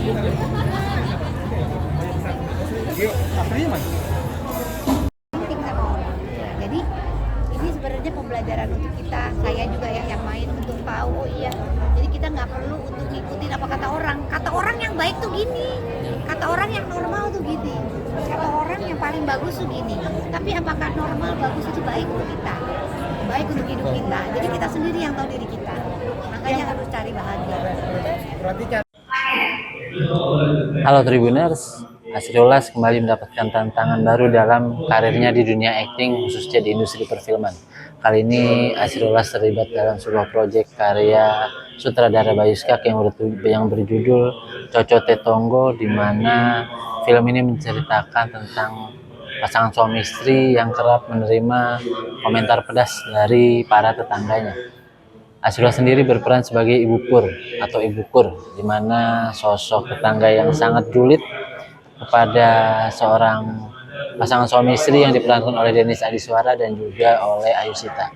Yuk, aslinya mana? Penting sama orang. Nah, jadi ini sebenarnya pembelajaran untuk kita, saya juga ya yang main untuk tahu. Oh iya, jadi kita nggak perlu untuk ngikutin apa kata orang. Kata orang yang baik tuh gini, kata orang yang normal tuh gini, kata orang yang paling bagus tuh gini. Tapi apakah normal bagus itu baik untuk kita, baik untuk hidup kita? Jadi kita sendiri yang tahu diri kita, makanya harus cari bahagia. Berarti cari. Halo Tribuners, Asriolas kembali mendapatkan tantangan baru dalam karirnya di dunia akting, khususnya di industri perfilman. Kali ini Asriolas terlibat dalam sebuah proyek karya sutradara Bayu Skak yang berjudul Coco Tetonggo, di mana film ini menceritakan tentang pasangan suami istri yang kerap menerima komentar pedas dari para tetangganya. Asriolas sendiri berperan sebagai Ibu Pur atau Ibu Kur, di mana sosok tetangga yang sangat julid kepada seorang pasangan suami istri yang diperankan oleh Denis Adiswara dan juga oleh Ayu Sita.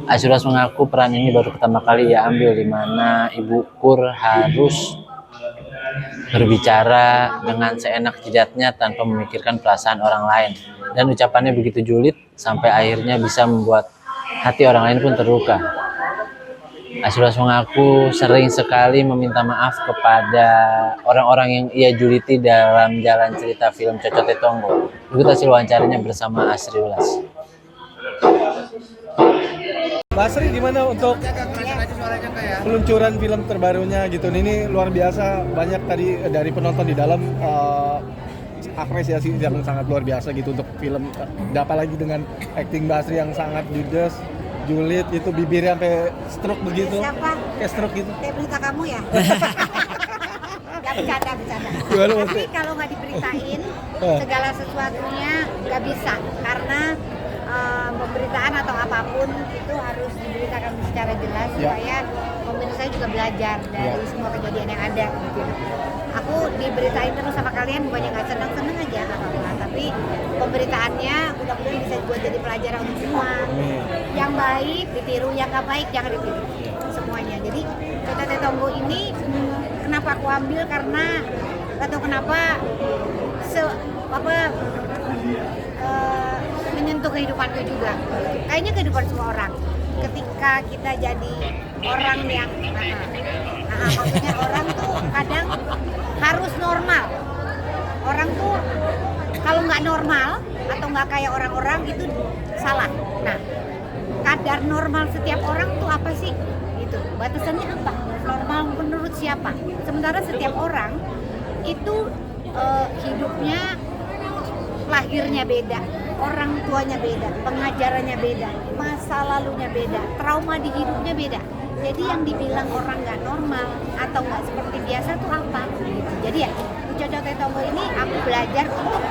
Asriolas mengaku peran ini baru pertama kali ia ambil, di mana Ibu Kur harus berbicara dengan seenak jidatnya tanpa memikirkan perasaan orang lain, dan ucapannya begitu julid sampai akhirnya bisa membuat hati orang lain pun terluka. Asriolas mengaku sering sekali meminta maaf kepada orang-orang yang ia juliti dalam jalan cerita film Coco Tetonggo. Ikut hasil wawancaranya bersama Asriolas. Basri gimana untuk peluncuran film terbarunya gitu? Ini luar biasa, banyak tadi dari penonton di dalam apresiasi yang sangat luar biasa gitu untuk film. Apalagi dengan acting Basri yang sangat judes, julid itu, bibirnya sampai stroke begitu. Siapa? Kayak stroke gitu. Kayak berita kamu ya? Gak bercanda. Gimana, Tapi kalau nggak diberitain segala sesuatunya nggak bisa, karena pemberitaan atau apapun itu harus diberitakan secara jelas supaya pemirsa juga belajar dari semua kejadian yang ada gitu. Aku diberitain terus sama kalian, bukannya nggak seneng aja nggak apa-apa, tapi pemberitaannya mudah-mudahan bisa buat jadi pelajaran untuk semua. Yang baik ditiru, yang nggak baik jangan ditiru semuanya. Jadi Coco Tetonggo ini kenapa aku ambil, karena nggak tahu kenapa menyentuh kehidupanku juga. Kayaknya kehidupan semua orang. Ketika kita jadi orang yang maksudnya orang tuh kadang harus normal. Orang tuh kalau nggak normal atau nggak kayak orang-orang itu salah. Nah, kadar normal setiap orang tuh apa sih? Itu batasannya apa? Normal menurut siapa? Sementara setiap orang itu hidupnya, lahirnya beda, orang tuanya beda, pengajarannya beda, masa lalunya beda, trauma di hidupnya beda. Jadi yang dibilang orang nggak normal atau nggak seperti biasa tuh apa? Gitu. Jadi ya, Coco Tetonggo ini aku belajar untuk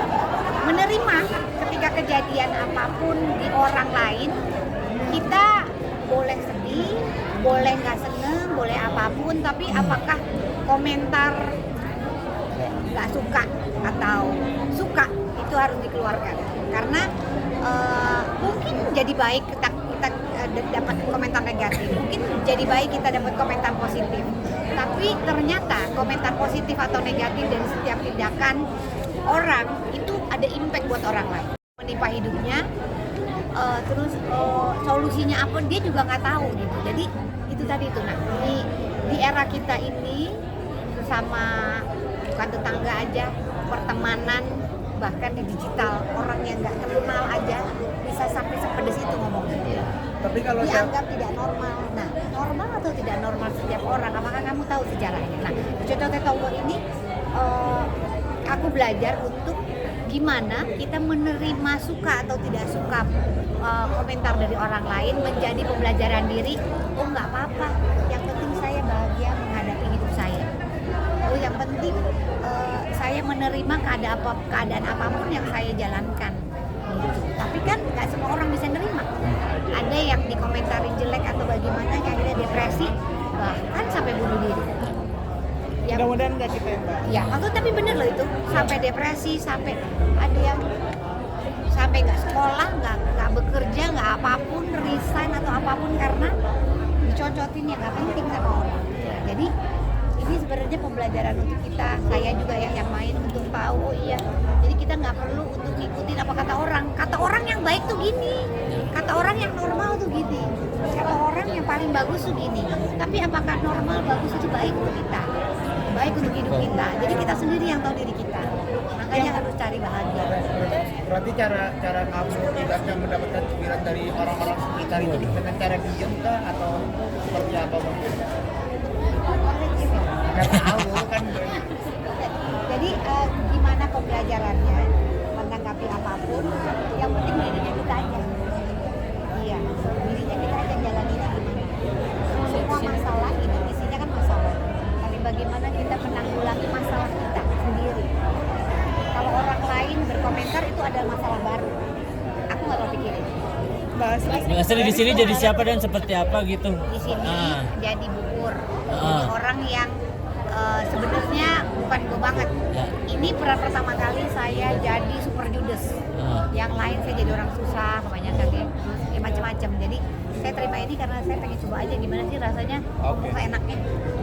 menerima ketika kejadian apapun di orang lain. Kita boleh sedih, boleh nggak seneng, boleh apapun, tapi apakah komentar nggak suka atau suka itu harus dikeluarkan, karena mungkin jadi baik kita dapat komentar negatif, mungkin jadi baik kita dapat komentar positif, tapi ternyata komentar positif atau negatif dari setiap tindakan orang itu ada impact buat orang lain, menimpa hidupnya, terus solusinya apa dia juga nggak tahu gitu. Jadi itu tadi itu. Nah, di era kita ini sesama bukan tetangga aja, pertemanan, bahkan di digital, orang yang nggak kenal aja bisa sampai sepedes itu ngomongnya. Tapi kalau dianggap tidak normal. Nah, normal atau tidak normal setiap orang, apakah kamu tahu sejarahnya? Nah, Coco Tetonggo ini aku belajar untuk gimana kita menerima suka atau tidak suka komentar dari orang lain, menjadi pembelajaran diri. Oh, nggak apa-apa, yang penting saya bahagia menghadapi hidup saya. Oh, yang penting saya menerima keadaan apapun yang saya jalankan gitu. Tapi kan nggak semua orang bisa nerima. Ada yang dikomentarin jelek atau bagaimana, yang akhirnya depresi, bahkan sampai bunuh diri. mudah-mudahan nggak kita yang Mbak. Ya, aku tapi bener loh itu, sampai depresi, sampai ada yang sampai nggak sekolah, nggak bekerja, nggak apapun, resign atau apapun karena dicocotin yang nggak penting sama orang. Jadi ini sebenarnya pembelajaran untuk kita, saya juga ya yang main untuk tahu. Oh iya, jadi kita nggak perlu untuk ngikutin apa kata orang yang baik tuh gini, kata orang yang normal tuh gini, kata orang yang paling bagus tuh gini. Tapi apakah normal bagus itu baik untuk kita, baik untuk hidup kita? Jadi kita sendiri yang tahu diri kita, makanya harus cari bahagia. Berarti cara kamu ibaratnya mendapatkan cibiran dari orang-orang sekitar itu dengan cara diem kah atau seperti apa mungkin? Nggak tahu kan. Jadi gimana pembelajarannya menanggapi apapun, yang penting dirinya kita aja. Iya, dirinya kita aja jalaninnya gimana. Semua masalah itu isinya kan masalah. Tapi bagaimana kita menanggulangi masalah kita sendiri. Kalau orang lain berkomentar itu adalah masalah baru. Aku nggak mau pikirin. Yang asli di sini jadi siapa dan seperti apa gitu. Di sini Ah. jadi bukur. Jadi orang yang sebenarnya bukan gue banget. Ya. Ini peran pertama kali saya jadi super judes. Yang lain saya jadi orang susah, kebanyakan ya, terus ya macam-macam. Jadi saya terima ini karena saya pengen coba aja gimana sih rasanya ngomong seenaknya.